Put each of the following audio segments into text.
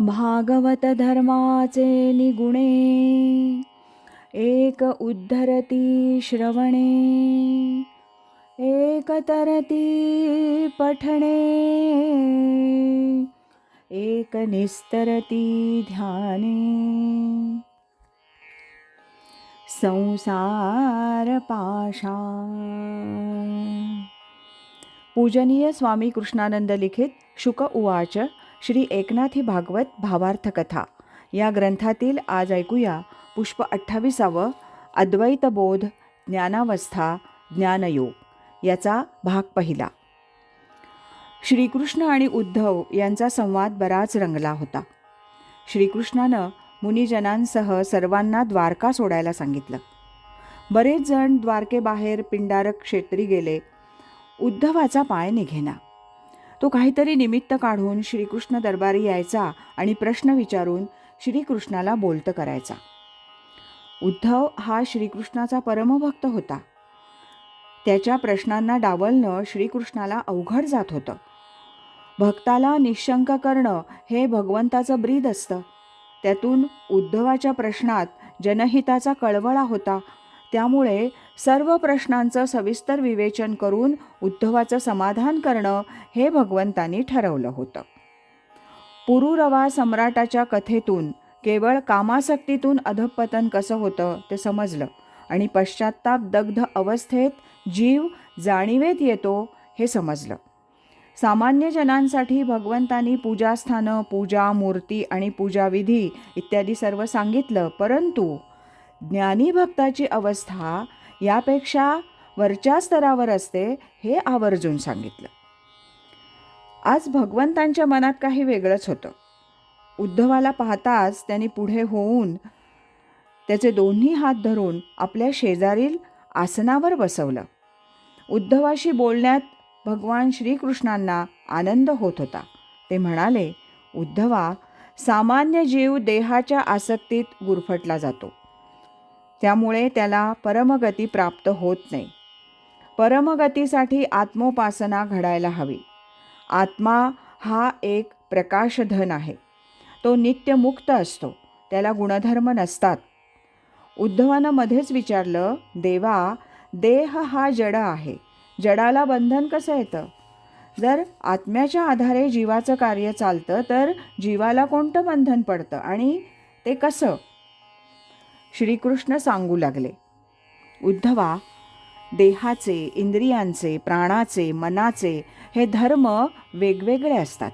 भागवत धर्माचे निगुणे, एक उद्धरती श्रवणे, एक तरती पठणे, एक निस्तरती ध्याने. संसार पाशा. पूजनीय स्वामी कृष्णानंद लिखित शुक उवाच. श्री एकनाथी भागवत भावार्थ कथा या ग्रंथातील आज ऐकूया पुष्प 28 अद्वैतबोध ज्ञानावस्था ज्ञानयोग याचा भाग पहिला. श्रीकृष्ण आणि उद्धव यांचा संवाद बराच रंगला होता. श्रीकृष्णानं मुनिजनांसह सर्वांना द्वारका सोडायला सांगितलं. बरेच जण द्वारकेबाहेर पिंडारक क्षेत्री गेले. उद्धवाचा पाय निघेना. तो काहीतरी निमित्त काढून श्रीकृष्ण दरबारी यायचा आणि प्रश्न विचारून श्रीकृष्णाला बोलतं करायचा. उद्धव हा श्रीकृष्णाचा परमभक्त होता. त्याच्या प्रश्नांना डावलणं श्रीकृष्णाला अवघड जात होतं. भक्ताला निशंक करणं हे भगवंताचं ब्रीद असतं. त्यातून उद्धवाच्या प्रश्नात जनहिताचा कळवळा होता. त्यामुळे सर्व प्रश्नांचं सविस्तर विवेचन करून उद्धवाचं समाधान करणं हे भगवंतांनी ठरवलं होतं. पुरुरवा सम्राटाच्या कथेतून केवळ कामासक्तीतून अधःपतन कसं होतं ते समजलं आणि पश्चात्ताप दग्ध अवस्थेत जीव जाणीवेत येतो हे समजलं. सामान्य जनांसाठी भगवंतांनी पूजास्थानं, पूजा मूर्ती आणि पूजाविधी इत्यादी सर्व सांगितलं, परंतु ज्ञानी भक्ताची अवस्था यापेक्षा वरच्या स्तरावर असते हे आवर्जून सांगितलं. आज भगवंतांच्या मनात काही वेगळंच होतं. उद्धवाला पाहताच त्यांनी पुढे होऊन त्याचे दोन्ही हात धरून आपल्या शेजारील आसनावर बसवलं. उद्धवाशी बोलण्यात भगवान श्रीकृष्णांना आनंद होत होता. ते म्हणाले, उद्धवा, सामान्य जीव देहाच्या आसक्तीत गुरफटला जातो. त्यामुळे त्याला परमगती प्राप्त होत नाही. परमगतीसाठी आत्मोपासना घडायला हवी. आत्मा हा एक प्रकाशधन आहे. तो नित्य मुक्त असतो. त्याला गुणधर्म नसतात. उद्धवानं मध्येच विचारलं, देवा, देह हा जड आहे. जडाला बंधन कसं येतं? जर आत्म्याच्या आधारे जीवाचं कार्य चालतं तर जीवाला कोणतं बंधन पडतं आणि ते कसं? श्रीकृष्ण सांगू लागले, उद्धवा, देहाचे, इंद्रियांचे, प्राणाचे, मनाचे हे धर्म वेगवेगळे असतात.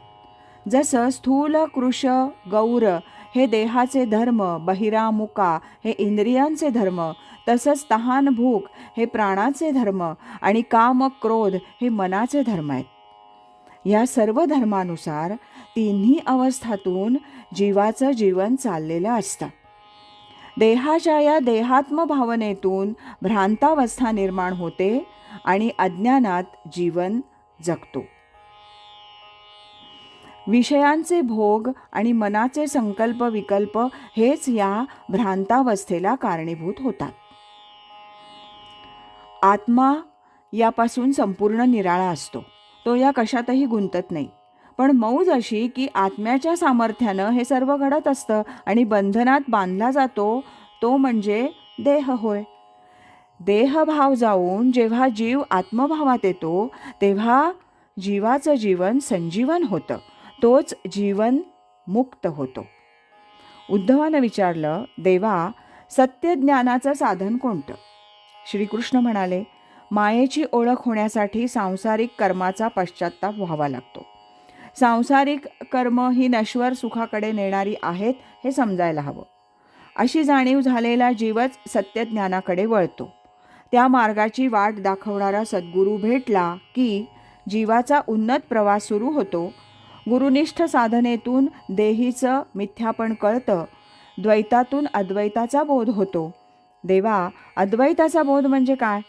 जसं स्थूल, कृश, गौर हे देहाचे धर्म, बहिरा, मुका हे इंद्रियांचे धर्म, तसंच तहान, भूक हे प्राणाचे धर्म आणि काम, क्रोध हे मनाचे धर्म आहेत. या सर्व धर्मानुसार तिन्ही अवस्थातून जीवाचं जीवन चाललेलं असतं. देहाच्या या देहात्म भावनेतून भ्रांतावस्था निर्माण होते आणि अज्ञानात जीवन जगतो. विषयांचे भोग आणि मनाचे संकल्प विकल्प हेच या भ्रांतावस्थेला कारणीभूत होतात. आत्मा यापासून संपूर्ण निराळा असतो. तो या कशातही गुंतत नाही. पण मौज अशी की आत्म्याच्या सामर्थ्यानं हे सर्व घडत असतं आणि बंधनात बांधला जातो तो म्हणजे देह होय. देहभाव जाऊन जेव्हा जीव आत्मभावात येतो तेव्हा जीवाचं जीवन संजीवन होतं. तोच जीवन मुक्त होतो. उद्धवानं विचारलं, देवा, सत्य ज्ञानाचं साधन कोणतं? श्रीकृष्ण म्हणाले, मायेची ओळख होण्यासाठी सांसारिक कर्माचा पश्चात्ताप व्हावा लागतो. सांसारिक कर्म ही नश्वर सुखाकडे नेणारी आहेत हे समजायला हवं. अशी जाणीव झालेला जीवच सत्यज्ञानाकडे वळतो. त्या मार्गाची वाट दाखवणारा सद्गुरू भेटला की जीवाचा उन्नत प्रवास सुरू होतो. गुरुनिष्ठ साधनेतून देहीचं मिथ्यापण कळतं. द्वैतातून अद्वैताचा बोध होतो. देवा, अद्वैताचा बोध म्हणजे काय?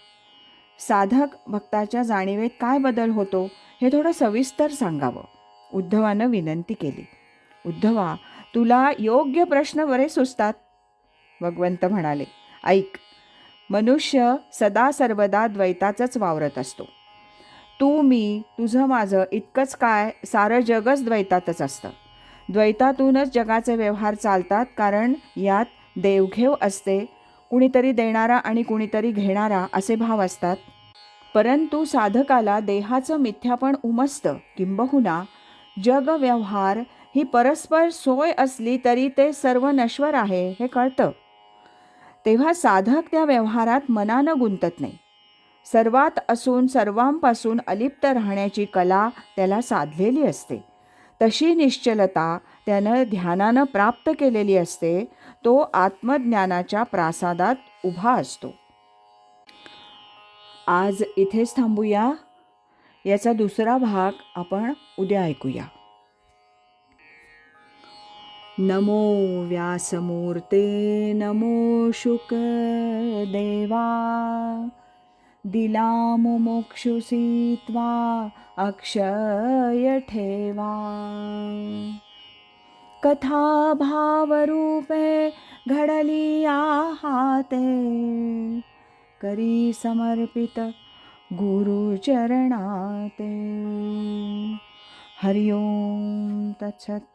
साधक भक्ताच्या जाणीवेत काय बदल होतो हे थोडं सविस्तर सांगावं. उद्धवानं विनंती केली. उद्धवा, तुला योग्य प्रश्न बरे सुचतात. भगवंत म्हणाले, ऐक, मनुष्य सदा सर्वदा द्वैताचंच वावरत असतो. तू, मी, तुझं, माझं इतकंच काय, सारं जगच द्वैतातच असतं. द्वैतातूनच जगाचे व्यवहार चालतात, कारण यात देवघेव असते. कुणीतरी देणारा आणि कुणीतरी घेणारा असे भाव असतात. परंतु साधकाला देहाचं मिथ्यापण उमजतं. किंबहुना जगव्यवहार ही परस्पर सोय असली तरी ते सर्व नश्वर आहे हे कळतं. तेव्हा साधक त्या व्यवहारात मनानं गुंतत नाही. सर्वात असून सर्वांपासून अलिप्त राहण्याची कला त्याला साधलेली असते. तशी निश्चलता त्यानं ध्यानानं प्राप्त केलेली असते. तो आत्मज्ञानाच्या प्रासादात उभा असतो. आज इथेच थांबूया. याचा दुसरा भाग आपण उद्या ऐकूया. नमो व्यासमूर्ते नमो शुकदेवा. दिला मुमुक्षुसी त्वा अक्षय ठेवा. कथा भावरूपे घडली आहाते. करी समर्पित गुरुचरणाते. हरि ओम तत्सत.